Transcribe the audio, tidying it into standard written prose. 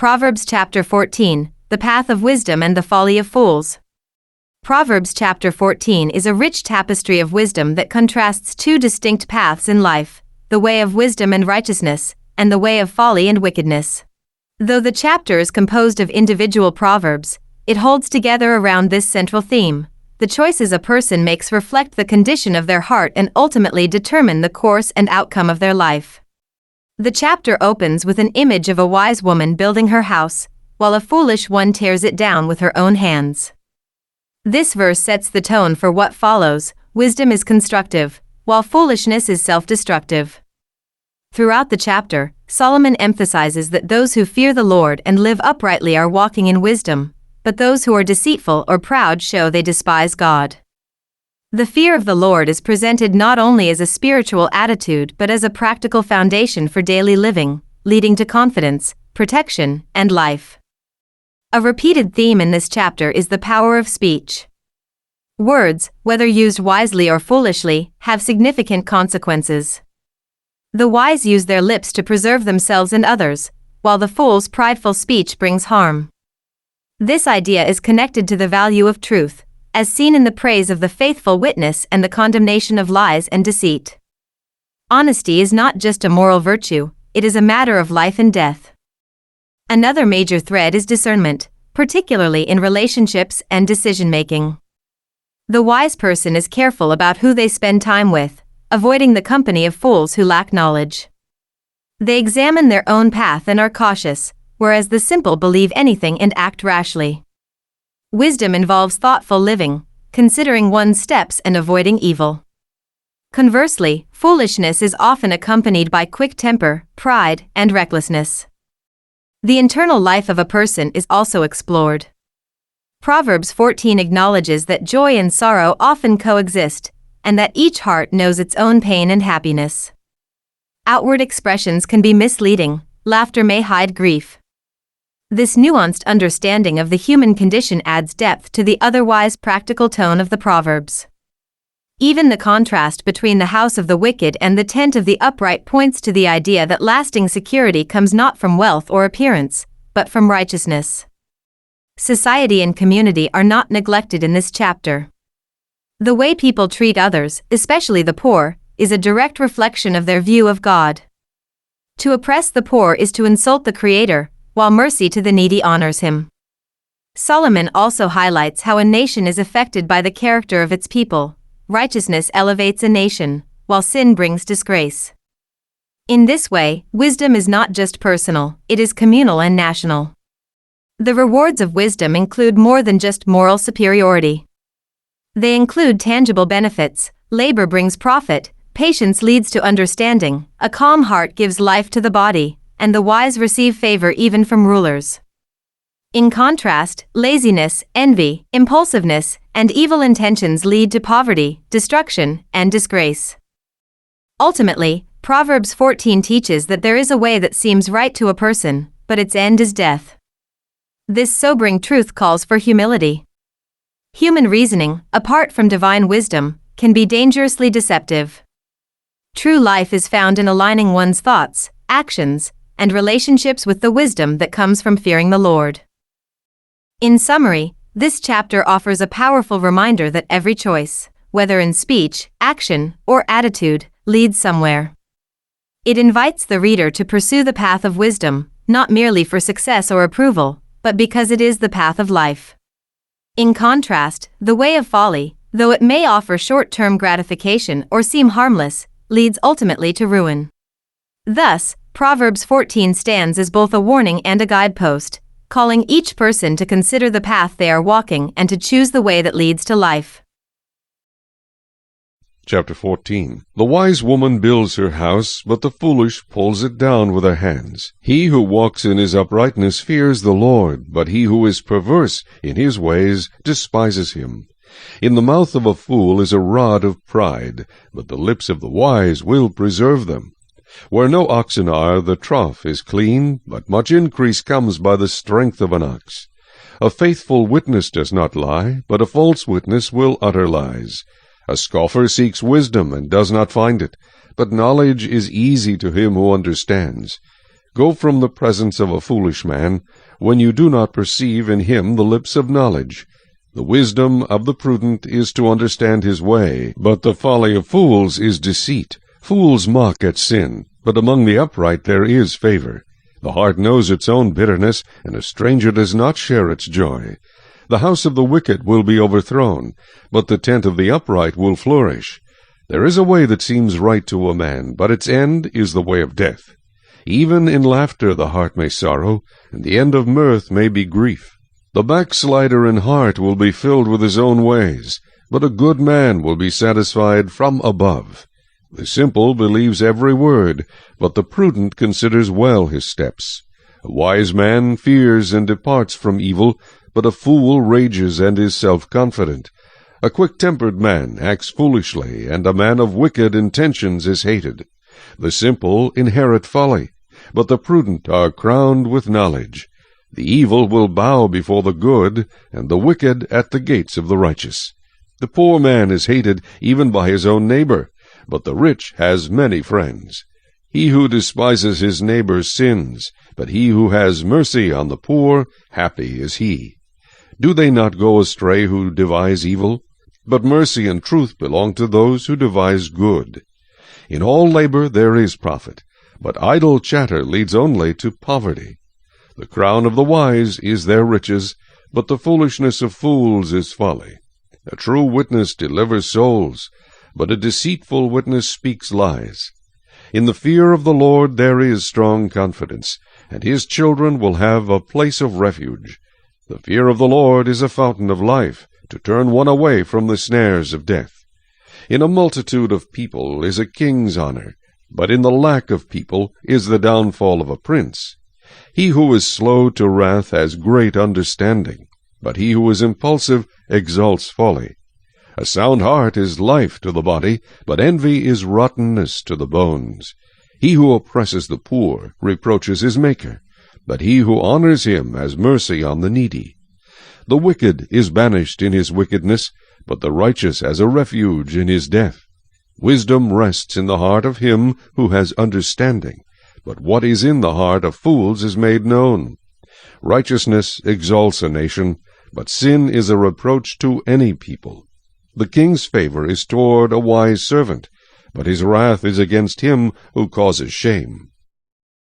Proverbs chapter 14, the path of wisdom and the folly of fools. Proverbs chapter 14 is a rich tapestry of wisdom that contrasts two distinct paths in life, the way of wisdom and righteousness, and the way of folly and wickedness. Though the chapter is composed of individual proverbs, it holds together around this central theme. The choices a person makes reflect the condition of their heart and ultimately determine the course and outcome of their life. The chapter opens with an image of a wise woman building her house, while a foolish one tears it down with her own hands. This verse sets the tone for what follows. Wisdom is constructive, while foolishness is self-destructive. Throughout the chapter, Solomon emphasizes that those who fear the Lord and live uprightly are walking in wisdom, but those who are deceitful or proud show they despise God. The fear of the Lord is presented not only as a spiritual attitude but as a practical foundation for daily living, leading to confidence, protection, and life. A repeated theme in this chapter is the power of speech. Words, whether used wisely or foolishly, have significant consequences. The wise use their lips to preserve themselves and others, while the fool's prideful speech brings harm. This idea is connected to the value of truth, as seen in the praise of the faithful witness and the condemnation of lies and deceit. Honesty is not just a moral virtue, it is a matter of life and death. Another major thread is discernment, particularly in relationships and decision-making. The wise person is careful about who they spend time with, avoiding the company of fools who lack knowledge. They examine their own path and are cautious, whereas the simple believe anything and act rashly. Wisdom involves thoughtful living, considering one's steps and avoiding evil. Conversely, foolishness is often accompanied by quick temper, pride, and recklessness. The internal life of a person is also explored. Proverbs 14 acknowledges that joy and sorrow often coexist, and that each heart knows its own pain and happiness. Outward expressions can be misleading, laughter may hide grief. This nuanced understanding of the human condition adds depth to the otherwise practical tone of the Proverbs. Even the contrast between the house of the wicked and the tent of the upright points to the idea that lasting security comes not from wealth or appearance, but from righteousness. Society and community are not neglected in this chapter. The way people treat others, especially the poor, is a direct reflection of their view of God. To oppress the poor is to insult the Creator, while mercy to the needy honors him. Solomon also highlights how a nation is affected by the character of its people. Righteousness elevates a nation, while sin brings disgrace. In this way, wisdom is not just personal, it is communal and national. The rewards of wisdom include more than just moral superiority. They include tangible benefits. Labor brings profit, patience leads to understanding, a calm heart gives life to the body, and the wise receive favor even from rulers. In contrast, laziness, envy, impulsiveness, and evil intentions lead to poverty, destruction, and disgrace. Ultimately, Proverbs 14 teaches that there is a way that seems right to a person, but its end is death. This sobering truth calls for humility. Human reasoning, apart from divine wisdom, can be dangerously deceptive. True life is found in aligning one's thoughts, actions, and relationships with the wisdom that comes from fearing the Lord. In summary, this chapter offers a powerful reminder that every choice, whether in speech, action, or attitude, leads somewhere. It invites the reader to pursue the path of wisdom, not merely for success or approval, but because it is the path of life. In contrast, the way of folly, though it may offer short-term gratification or seem harmless, leads ultimately to ruin. Thus, Proverbs 14 stands as both a warning and a guidepost, calling each person to consider the path they are walking and to choose the way that leads to life. Chapter 14. The wise woman builds her house, but the foolish pulls it down with her hands. He who walks in his uprightness fears the Lord, but he who is perverse in his ways despises him. In the mouth of a fool is a rod of pride, but the lips of the wise will preserve them. Where no oxen are, the trough is clean, but much increase comes by the strength of an ox. A faithful witness does not lie, but a false witness will utter lies. A scoffer seeks wisdom and does not find it, but knowledge is easy to him who understands. Go from the presence of a foolish man, when you do not perceive in him the lips of knowledge. The wisdom of the prudent is to understand his way, but the folly of fools is deceit. Fools mock at sin, but among the upright there is favor. The heart knows its own bitterness, and a stranger does not share its joy. The house of the wicked will be overthrown, but the tent of the upright will flourish. There is a way that seems right to a man, but its end is the way of death. Even in laughter the heart may sorrow, and the end of mirth may be grief. The backslider in heart will be filled with his own ways, but a good man will be satisfied from above. The simple believes every word, but the prudent considers well his steps. A wise man fears and departs from evil, but a fool rages and is self-confident. A quick-tempered man acts foolishly, and a man of wicked intentions is hated. The simple inherit folly, but the prudent are crowned with knowledge. The evil will bow before the good, and the wicked at the gates of the righteous. The poor man is hated even by his own neighbor, but the rich has many friends. He who despises his neighbor sins, but he who has mercy on the poor, happy is he. Do they not go astray who devise evil? But mercy and truth belong to those who devise good. In all labor there is profit, but idle chatter leads only to poverty. The crown of the wise is their riches, but the foolishness of fools is folly. A true witness delivers souls, but a deceitful witness speaks lies. In the fear of the Lord there is strong confidence, and his children will have a place of refuge. The fear of the Lord is a fountain of life, to turn one away from the snares of death. In a multitude of people is a king's honor, but in the lack of people is the downfall of a prince. He who is slow to wrath has great understanding, but he who is impulsive exalts folly. A sound heart is life to the body, but envy is rottenness to the bones. He who oppresses the poor reproaches his Maker, but he who honors him has mercy on the needy. The wicked is banished in his wickedness, but the righteous has a refuge in his death. Wisdom rests in the heart of him who has understanding, but what is in the heart of fools is made known. Righteousness exalts a nation, but sin is a reproach to any people. The king's favor is toward a wise servant, but his wrath is against him who causes shame.